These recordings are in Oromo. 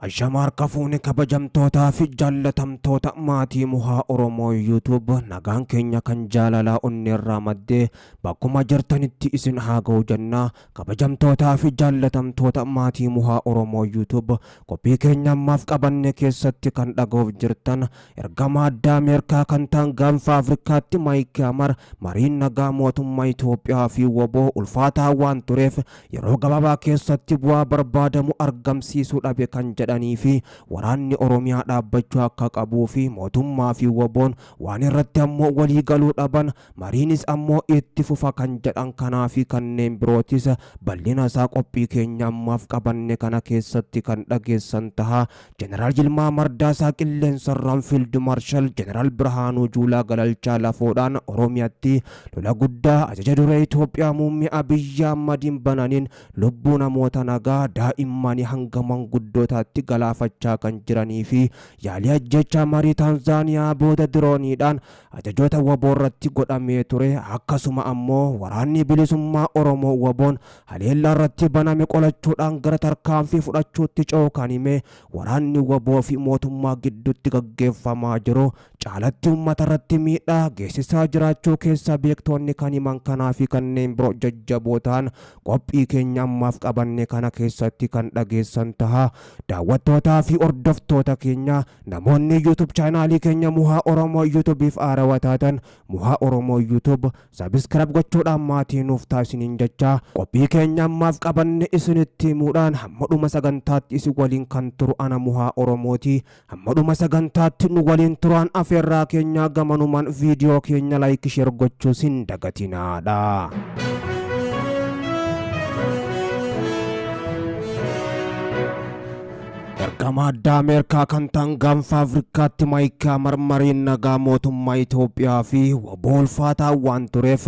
Ashamar kafuuni kabajamtoota fi jaallatamtoota maatii muhaa Oromoo YouTube nagaan keenya kan jaalalaa onneerraa maddee bakkuma jirtanitti isin haa ga'u jennaa. Kabajamtoota fi jaallatamtoota maatii muhaa Oromoo YouTube qophii keenya ammaaf qabanne keessatti kan dhaga'uuf jirtan ergama addaa Ameerikaa kan ta'an gaanfa Afrikaatti Maayik Haamar mariin nagaa mootummaa Itoophiyaa fi waboo ulfaataa waan tureef yeroo gabaabaa keessatti bu'aa barbaadamu argamsiisuu dhabe kan jedhanii fi waraanni Oromiyaa dhaabbachuu akka qabuu fi mootummaa fi waboon waan irratti ammoo walii galuu dhaban mariinis ammoo itti fufa kan jedhan kanaa fi kanneen birootis bal'ina isaa qophii keenya ammaaf qabanne kana keessatti kan dhageessan taha. Jeneraal Jilmaa Mardaasaa qilleensarraan Fiild Maarshaal Jeneraal Birhaanuu Juulaa Galalchaa lafoodhaan Oromiyaatti lola guddaa ajaja duree Itoophiyaa muummee Abiyyi Ahmadiin bananiin lubbuu namoota nagaa daa'immanii hanga manguddootaatti galaafachaa kan jiranii fi yaalii ajjechaa marii Taanzaaniyaa booda dirooniidhaan ajajoota waboo irratti godhamee ture. Akkasuma ammoo waraanni bilisummaa Oromoo waboon haleellaa irratti baname qolachuudhaan gara tarkaanfii fudhachuutti ce'u kan hime waraanni waboo fi mootummaa gidduutti gaggeeffamaa jiru caalatti uummata irratti miidhaa geessisaa jiraachuu keessa beektoonni kan himan kanaa fi kanneen biroo jajjaboo ta'an qophii keenya ammaaf qabanne kana keessatti kan dhageessan taha. Daawwattootaa fi hordoftoota keenya namoonni YouTube chaanaalii keenya muhaa Oromoo YouTubeif haarawaa taatan muhaa Oromoo YouTube subscribe gochuudhaan maatii nuuf taasisaniin jecha qophii keenya ammaaf qabanne isinitti himuudhaan hamma dhuma sagantaatti isin waliin kan turu ana muhaa Oromooti. Hamma dhuma sagantaatti nu waliin turaan afeerraa keenya gamanumaan viidiyoo keenya like share gochuu hin dagatinaadha. Ergama addaa Ameerikaa kan ta'an gaanfa Afrikaatti Maayik Haamar mariin nagaa mootummaa Itoophiyaa fi waboo ulfaataa waan tureef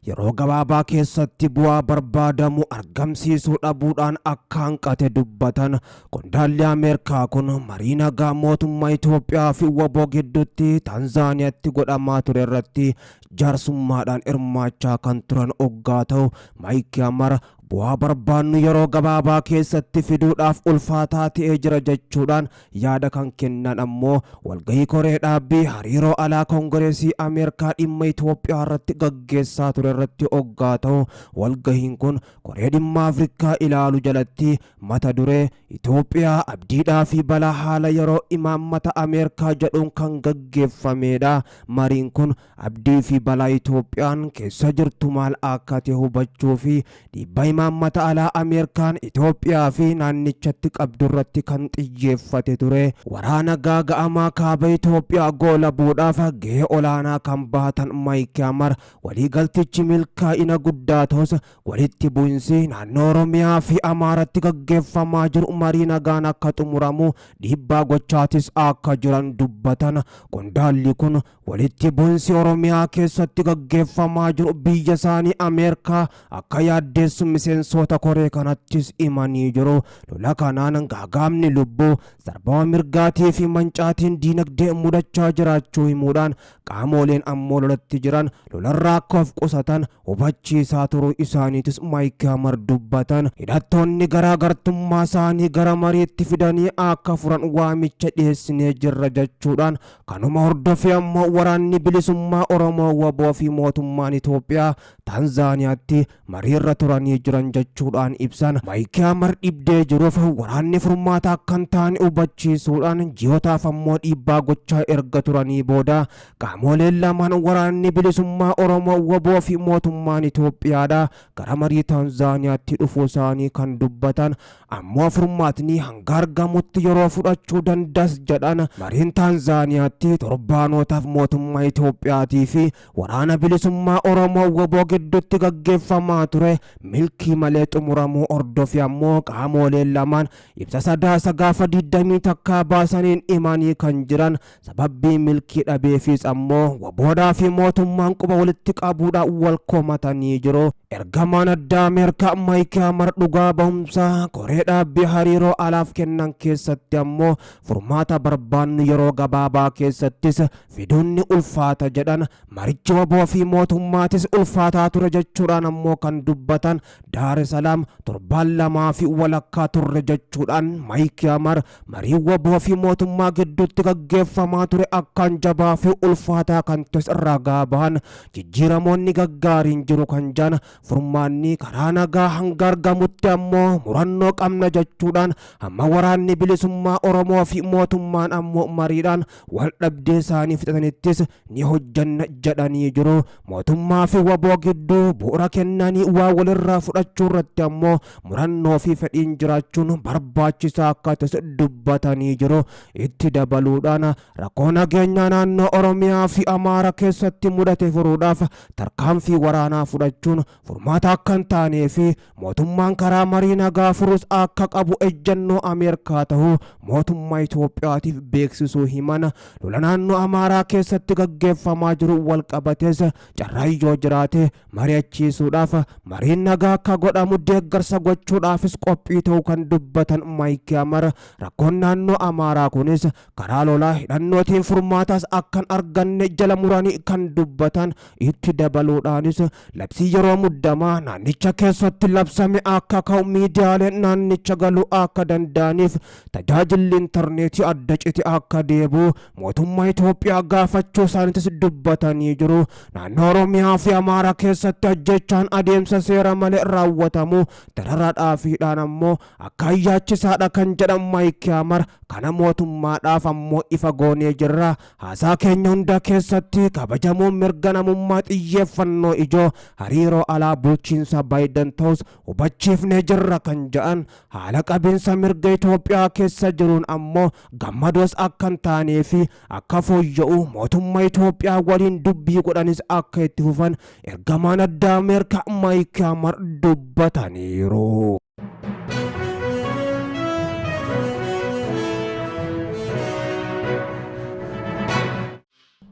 yeroo gabaabaa keessatti bu'aa barbaadamu argamsiisuu dhabuudhaan akka hanqate dubbatan. Qondaalli Ameerikaa kun marii nagaa mootummaa Itoophiyaa fi waboo gidduutti Taanzaaniyaatti godhamaa ture irratti jaarsummaadhaan hirmaachaa kan turan oggaa ta'u Maayik Haamar bu'aa barbaannu yeroo gabaabaa keessatti fiduudhaaf ulfaataa ta'ee jira jechuudhaan yaada kan kennan ammoo walgahii koree dhaabbii hariiroo alaa koongireesii Ameerikaa dhimma Itoophiyaa irratti gaggeessaa ture irratti oggaa ta'u walgahiin kun koree dhimma Afrikaa ilaalu jalatti mata duree Itoophiyaa abdiidhaa fi balaa haala yeroo imaammata Ameerikaa jedhuun kan gaggeeffamedha. Mariin kun abdii fi balaa Itoophiyaan keessa jirtu maal akka ta'e hubachuu fi dhiibbaa imaammata alaa Ameerikaan Itoophiyaa fi naannichatti qabdu irratti kan xiyyeeffate ture. Waraana gaaga'amaa kaaba Itoophiyaa goolabuudhaaf gahee olaanaa kan bahatan Maayik Haamar waliigaltichi milkaa'ina guddaa ta'us walitti bu'insi naannoo Oromiyaa fi Amaaratti gaggeeffamaa jiru marii nagaan akka xumuramu dhiibbaa gochaatis akka jiran dubbatan. Qondaalli kun walitti bu'insi Oromiyaa keessatti gaggeeffamaa jiru biyya isaanii Ameerikaa akka yaaddeessu miseensota koree kanattis himanii jiru. Lola kanaan gaagaamni lubbuu sarbama mirgaatii fi mancaatiin diinagdee mudachaa jiraachuu himuudhaan qaamoleen ammoo lolatti jiran lolarraa akka of qusatan hubachiisaa turuu isaaniitis Maayik Haamar dubbatan. Hidhattoonni garaagartummaa isaanii gara mariitti fidanii akka furan waamicha dhiyeessinee jirra jechuudhaan kanuma hordofee ammoo waraanni bilisummaa Oromoo waboo fi mootummaan Itoophiyaa Taanzaaniyaatti mariirra turanii jiran jechuudhaan ibsan. Maayik Haamar dhibdee jiruuf waraanni furmaata akkan taane hubachiisuudhaan ji'ootaaf ammoo dhiibbaa gochaa erga turanii booda qaamoleen lamaan waraanni bilisummaa Oromoo waboo fi mootummaan Itoophiyaadha gara marii Taanzaaniyaatti dhufuu isaanii kan dubbatan. Ammoo furmaatni hanga argamutti yeroo fudhachuu dandas jedhan. Mariin Taanzaaniyaatti torbaanotaaf mootummaa Itoophiyaatii fi waraana bilisummaa Oromoo waboo gidduutti gaggeeffamaa ture milkii malee xumuramuu hordofee ammoo qaamoleen lamaan ibsa sadaasa gaafa 20 takkaa baasaniin himanii kan jiran. Sababbii milkii dhabeefis ammoo waboodhaa fi mootummaan quba walitti qabuudhaan wal komatanii jiru. Ergamaan addaa Ameerikaa Maayik Haamar dhugaa bahumsaa koree koree dhaabbii hariiroo alaaf kennan keessatti ammoo furmaata barbaannu yeroo gabaabaa keessattis fiduunni ulfaata jedhan marichi waboo fi mootummaatis ulfaataa ture jechuudhaan ammoo kan dubbatan Daar es Salaam torbaan lamaa fi walakkaa turre jechuudhaan Maayik Yaamar marii waboo fi mootummaa gidduutti gaggeeffamaa ture akkaan jabaa fi ulfaataa kan tes ragaa bahan jijjiiramoonni gaggaariin jiru kan jaan furmaanni karaa nagaa hanga argamutti ammoo murannoo qabna jechuudhaan hamma waraanni bilisummaa Oromoo fi mootummaan ammoo mariidhaan wal dhabdee isaanii fixatanittis ni hojjanna jedhanii jiru. Mootummaa fi waboo gidduu bu'uura kennanii waa walirraa fudhachuu irratti ammoo murannoo fi fedhiin jiraachuun barbaachisaa akka ta'e dubbatanii jiru. Itti dabaluudhaan rakkoo nageenyaa naannoo Oromiyaa fi Amaara keessatti mudate furuudhaaf tarkaanfii waraanaa fudhachuun furmaata akka hin taanee fi mootummaan karaa marii nagaa furus akka qabu ejjennoo Ameerikaa ta'uu mootummaa Itoophiyaatiif beeksisuu himan. Lola naannoo Amaaraa keessatti gaggeeffamaa jiru wal qabates carraayyoo jiraate mari'achiisuudhaaf mariin nagaa akka godhamu deeggarsa gochuudhaafis qophii ta'uu kan dubbatan Maayik Yaamar rakkoon naannoo Amaaraa kunis karaa lolaa hidhannootiin furmaataas akkan arganne jala muranii kan dubbatan. Itti dabaluudhaanis labsii yeroo muddamaa naannicha keessatti labsame akka ka'u miidiyaaleen naannicha galuu akka danda'aniif tajaajilli intarneetii adda cite akka deebi'u mootummaa Itoophiyaa gaafachuu isaaniitis dubbatanii jiru. Naannoo Oromiyaa fi Amaaraa keessatti ajjechaan adeemsa seera malee raawwatamu dararaadhaafiidhaan ammoo akka ayyaachisaadha kan jedhan Maayik Yaamar kana mootummaadhaaf ammoo ifa goonee jirra. Haasaa keenya hunda keessatti kabajamuun mirga namummaa xiyyeeffannoo ijoo hariiroo alaa bulchiinsa Baayiden ta'us hubachiifnee jirra kan jedhan haala qabiinsa mirga Itoophiyaa keessa jiruun ammoo gammadoos akka hin taanee fi akka fooyya'u mootummaa Itoophiyaa waliin dubbii godhanis akka itti fufan ergamaan addaa Ameerikaa Maayik Yaamar dubbataniiru.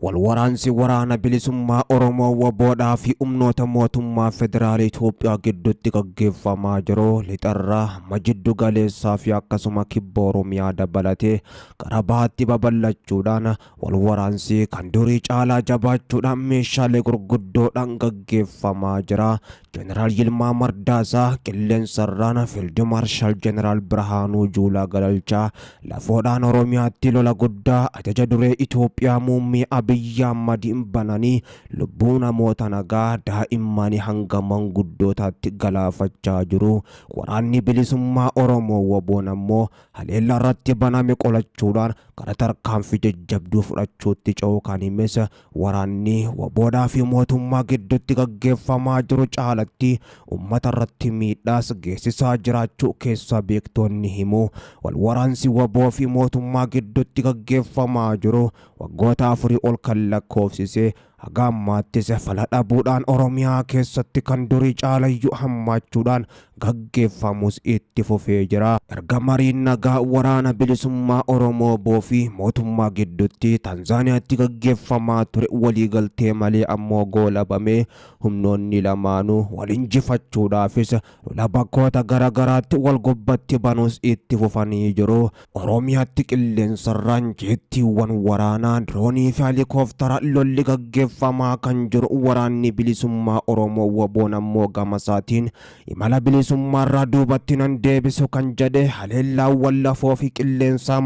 walwaraansi waraana bilisummaa Oromoo waboodhaa fi humnoota mootummaa federaalaa Itoophiyaa gidduutti gaggeeffamaa jiru lixarraa majiddu galeessaa fi akkasuma kibba Oromiyaa dabalatee gara bahaatti babal'achuudhaan walwaraansi kan durii caalaa jabaachuudhaan meeshaalee gurguddoodhaan gaggeeffamaa jira. Jeneraal Yilmaa Mardaasaa qilleensarraan Fiild Maarshaal Jeneraal Birhaanuu Juulaa Galalchaa lafoodhaan Oromiyaatti lola guddaa ajaja duree Itoophiyaa muummee Abiyyi Ahmadiin bananii lubbuu namoota nagaa daa'immanii hanga manguddootaatti galaafachaa jiru. Waraanni bilisummaa Oromoo waboon ammoo haleellaa irratti baname qolachuudhaan gara tarkaanfii jajjabduu fudhachuutti ce'uu kan himes waraanni waboodhaa fi mootummaa gidduutti gaggeeffamaa jiru caalatti uummata irratti miidhaas geessisaa jiraachuu keessa beektoonni himu. Walwaraansi waboo fi mootummaa gidduutti gaggeeffamaa jiru waggoota 4 ol kan lakkoofsise haga ammaattis fala dhabuudhaan Oromiyaa keessatti kan durii caalayyuu hammaachuudhaan gaggeeffamus itti fufee jira. Erga mariin nagaa waraana bilisummaa Oromoo fi mootummaa gidduutti Tanzaaniyaatti gaggeeffamaa ture waliigaltee malee ammoo goolabame humnoonni lamaanuu wal injifachuudhaafis lola bakkoota garagaraatti wal gubbatti banuus itti fufanii jiru. Oromiyaatti qilleensarraan jeettiiwwan waraanaa diroonii fi helikooftara lolli gaggeeffamaa kan jiru. Waraanni bilisummaa Oromoo waboon ammoo gamasaatiin imala bilisummaarraa duubatti nan deebisu kan jedhe haleellaawwan lafoo fi qilleensaa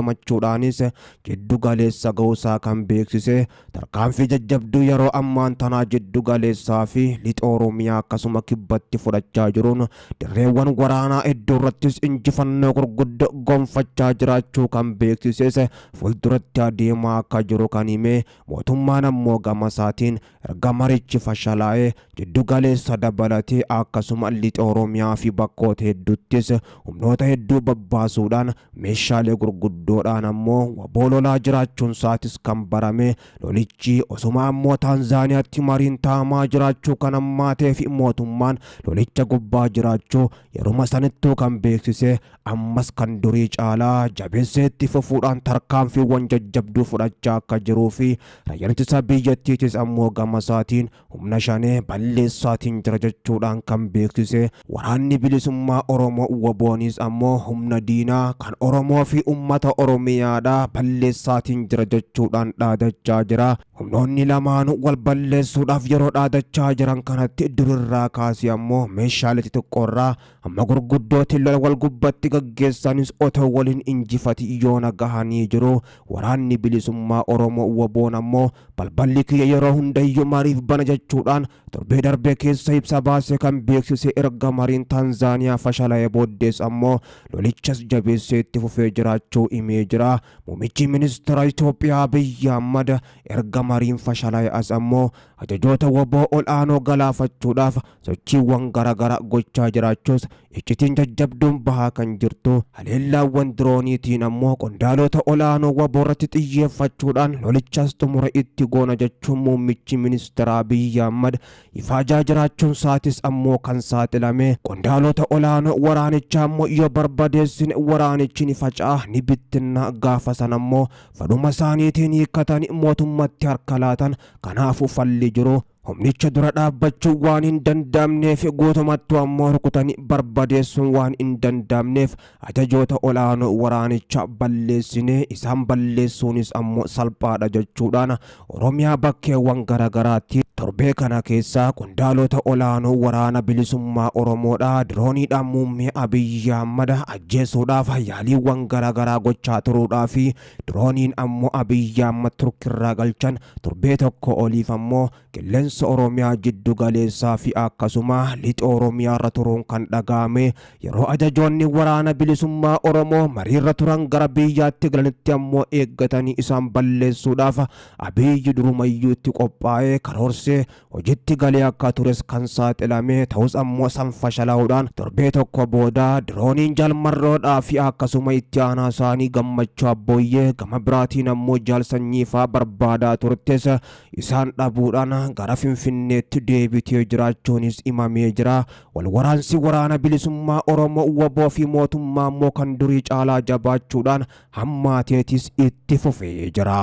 marandamachuudhaanis jiddu galeessa ga'uusaa kan beeksise. Tarkaanfii jajjabduu yeroo ammaan tanaa jiddu galeessaa fi lixa Oromiyaa akkasuma kibbatti fudhachaa jiruun dirreewwan waraanaa iddoo irrattis injifannoo gurguddoo gonfachaa jiraachuu kan beeksise. Fuulduratti adeemaa akka jiru kan hime. Mootummaan ammoo gamasaatiin erga marichi fashalaa'ee jiddu galeessa dabalatee akkasuma lixa Oromiyaa fi bakkoota hedduuttis humnoota hedduu babbaasuudhaan meeshaalee gurguddoodhaan ammoo waboo lolaa jiraachuun isaatis kan barame. Lolichi osuma ammoo Tanzaaniyaatti mariin taa'amaa jiraachuu kan ammaatee fi mootummaan lolicha gubbaa jiraachuu yeruma sanittuu kan beeksise. Ammas kan durii caalaa jabeessee itti fufuudhaan tarkaanfiiwwan jajjabduu fudhachaa akka jiruu fi raayyaa ittisa biyya biyyattiitis ammoo gamasaatiin humna shanee balleessaatiin jira jechuudhaan kan beeksise. Waraanni bilisummaa Oromoo WBOnis ammoo humna diinaa kan Oromoo fi ummata Oromiyaadha balleessaatiin jira jechuudhaan dhaadachaa jira. Humnoonni lamaanuu wal balleessuudhaaf yeroo dhaadachaa jiran kanatti durirraa kaasee ammoo meeshaalee xixiqqoorraa amma gurguddootti lola wal gubbatti gaggeessanis otoo waliin injifati yoona gahanii jiru. Waraanni bilisummaa Oromoo WBOn ammoo balballi kiyya yeroo hundayyuu mariif bana jechuudhaan torbee darbee keessa ibsa baase kan beeksise. Erga mariin Tanzaaniyaa fashalaa'ee booddees ammoo lolichas jabeessee itti fufee jiraachuu himee jira. Muummichi ministeera Itoophiyaa Abiyyi Ahmad erga mariin fashalaa'ee as ammoo ajajoota WBO ol'aanoo galaafachuudhaaf sochiiwwan garagara gochaa jiraachuus iccitiin jajjabduun bahaa kan jirtu. Haleellaawwan dirooniitiin ammoo qondaalota ol'aanoo WBO irratti xiyyeeffachuudhaan lolichas xumura itti goona jechuun muummichi ministeera Abiyyi Ahmad ifaajaa jiraachuun saatis ammoo kan saaxilame. Qondaalota ol'aanoo waraanichaa ammoo yoo barbadeessin waraanichi ni faca'a ni bittinna. Gaafa san ammoo fadhuma isaaniitiin hiikkatan mootummatti harka laatan. Kanaafuu falli jiru humnicha dura dhaabbachuu waan hin danda'amneef guutumatti ammoo rukutanii barbadeessuun waan hin danda'amneef ajajoota ol'aanoo waraanicha balleessinee isaan balleessuunis ammoo salphaadha jechuudhaan Oromiyaa bakkeewwan garagaraatti torbee kana keessa qondaalota ol'aanoo waraana bilisummaa Oromoodha dirooniidhaan muummee Abiyyi Ahmad ajjeesuudhaaf yaaliiwwan garagaraa gochaa turuudhaaf dirooniin ammoo Abiyyi Ahmad turkirraa galchan torbee tokko oliif ammoo qilleensa Oromiyaa jiddu galeessaa fi akkasuma lixa Oromiyaa irra turuun kan dhaga'ame. Yeroo ajajoonni waraana bilisummaa Oromoo mariirra turan gara biyyaatti galanitti ammoo eeggatanii isaan balleessuudhaaf Abiyyi durumayyuu itti qophaa'ee karoorsee hojiitti galee akka tures kan saaxilame. Ta'us ammoo san fashalaa'uudhaan torbee tokko booda dirooniin Jaalmarroodhaa fi akkasuma itti aanaa isaanii Gammachuu Abbooyyee gama biraatiin ammoo Jaal Sanyiifaa barbaadaa turtes isaan dhabuudhaan gara Finfinneetti deebitee jiraachuunis himamee jira. Wal waraansi waraana bilisummaa Oromoo WBO fi mootummaa ammoo kan durii caalaa jabaachuudhaan hammaateetis itti fufee jira.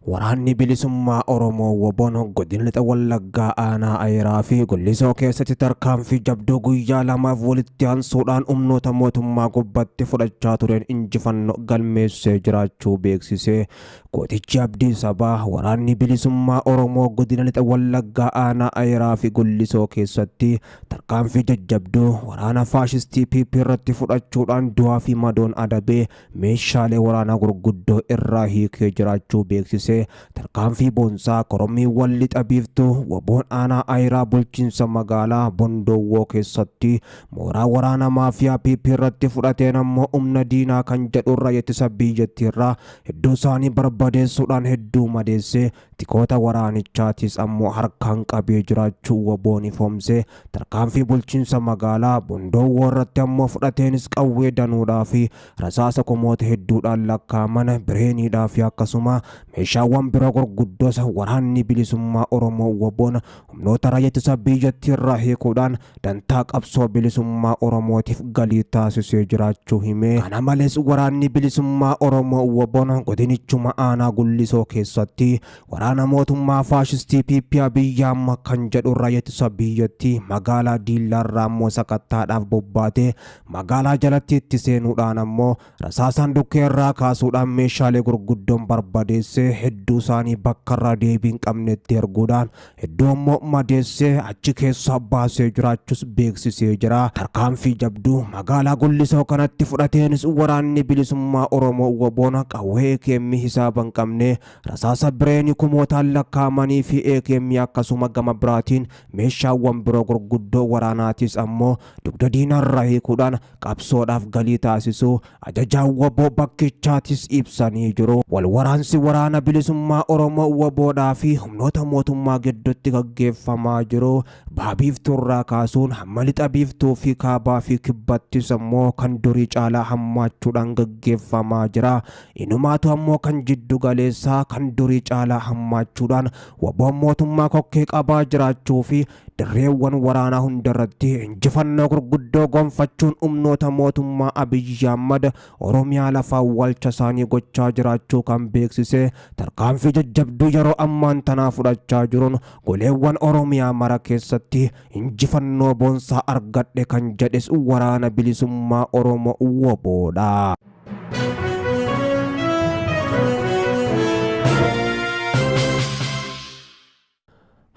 Waraanni bilisummaa Oromoo WBOn godina lixa Wallaggaa aanaa Ayiraa fi Gullisoo keessatti tarkaanfii jabduu guyyaa lamaaf walitti aansuudhaan humnoota mootummaa gubbatti fudhachaa tureen injifannoo galmeessee jiraachuu beeksise. Gootichi Abdii Sabaa waraanni bilisummaa Oromoo godina lixa Wallaggaa aanaa Ayiraa fi Gullisoo keessatti tarkaanfii jajjabduu waraana faashistii PP irratti fudhachuudhaan du'aa fi madoon adabee meeshaalee waraanaa gurguddoo irraa hiikee jiraachuu beeksise. Tarkaanfii boonsaa korommiiwwan lixa biiftuu WBOn aanaa Ayiraa bulchiinsa magaalaa Bondoowwoo keessatti mooraa waraana maafiyaa PP irratti fudhateen ammoo humna diinaa kan jedhu irraa ittisa biyyattiirraa hedduu isaanii barbadeessuudhaan hedduu madeesse. Tikoota waraanichaatis ammoo harkaan qabee jiraachuu WBOn ifoomse. Tarkaanfii bulchiinsa magaalaa Bondoowwoo irratti ammoo fudhateenis qawwee danuudhaa fi rasaasa kumoota hedduudhaan lakkaaman bireeniidhaa fi akkasuma meeshaawwan biroo gurguddoos waraanni bilisummaa Oromoo WBOn humnoota raayyaa ittisa biyyattiirraa hiikuudhaan dantaa qabsoo bilisummaa Oromootiif galii taasisee jiraachuu hime. Kana malees waraanni bilisummaa Oromoo WBOn godinichuma aanaa Gullisoo keessatti waraana mootummaa faashistii PP Abiyyi Ahmad kan jedhu raayyaa ittisa biyyattii magaalaa Diillaarraa ammoo sakattaadhaaf bobbaatee magaalaa jalatti itti seenuudhaan ammoo rasaasaan dukkeerraa kaasuudhaan meeshaalee gurguddoon barbadeessee hedduu isaanii bakka irraa deebiin qabnetti erguudhaan hedduu ammoo madeessee achi keessaa baasee jiraachuus beeksisee jira. Tarkaanfii jabduu magaalaa Gullisoo kanatti fudhateenis waraanni bilisummaa Oromoo WBOn qawwee AKM hisaaban qabne rasaasa bireenii kumootaan lakkaa'amanii fi AKM akkasuma gama biraatiin meeshaawwan biroo gurguddoo waraanaatis ammoo dugda diinarraa hiikuudhaan qabsoodhaaf galii taasisuu ajajaan WBO bakkichaatis ibsanii jiru. Wal waraansi waraana bilisummaa Oromoo WBOdhaa fi humnoota mootummaa gidduutti gaggeeffamaa jiru. Baha biiftuurraa kaasuun hamma lixa biiftuu fi kaabaa fi kibbattis ammoo kan durii caalaa hammaachuudhaan gaggeeffamaa jira. Inumaatu ammoo kan jiddu galeessaa kan durii caalaa hammaachuudhaan WBOn mootummaa kokkee qabaa jiraachuu fi dirreewwan waraanaa hundarratti injifannoo gurguddoo gonfachuun humnoota mootummaa Abiyyi Ahmad Oromiyaa lafa awwaalcha isaanii gochaa jiraachuu kan beeksise tarkaanfii jajjabduu yeroo ammaan tanaa fudhachaa jiruun goleewwan Oromiyaa mara keessatti injifannoo boonsaa argadhe kan jedhes waraana bilisummaa Oromoo WBOdha.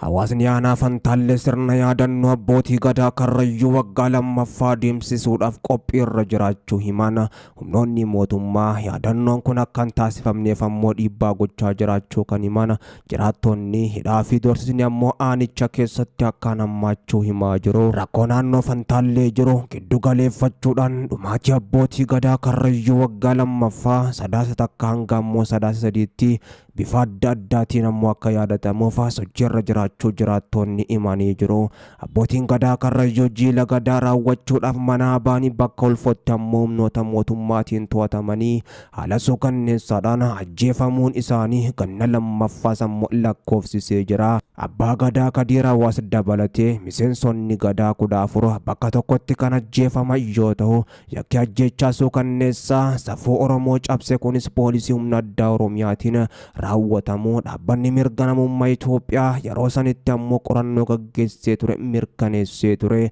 Hawaasni aanaa Fantaallee sirna yaadannoo abbootii gadaa Karrayyuu waggaa lammaffaa deemsisuudhaaf qophiirra jiraachuu himan. Humnoonni mootummaa yaadannoon kun akka hin taasifamneef ammoo dhiibbaa gochaa jiraachuu kan himan. Jiraattonni hidhaa fi doorsisni ammoo aanicha keessatti akka hammaachuu himaa jiru. Rakkoo naannoo Fantaallee jiru giddu galeeffachuudhaan dhumaatii abbootii gadaa Karrayyuu waggaa lammaffaa sadaasa takka hanga ammoo sadaasa sadiitti bifa adda addaatiin ammoo akka yaadatamuuf sochiirra jiraachuu jiraattonni himanii jiru. Abbootiin gadaa Karrayyuu jiila gadaa raawwachuudhaaf mana baanii bakka ulfootti ammoo humnoota mootummaatiin to'atamanii haala suukanneessaadhaan ajjeefamuun isaanii ganna lammaffaa ammoo lakkoofsisee jira. Abbaa gadaa Kadiir Hawaas dabalatee miseensonni gadaa 14 bakka tokkotti kan ajjeefaman yoo ta'u, yakki ajjeechaa suukanneessaa safuu Oromoo cabse kunis poolisii humna addaa Oromiyaatiin raawwatamu. Dhaabbanni mirga namummaa Itoophiyaa yeroo sanitti ammoo qorannoo gaggeessee ture mirkaneessee ture.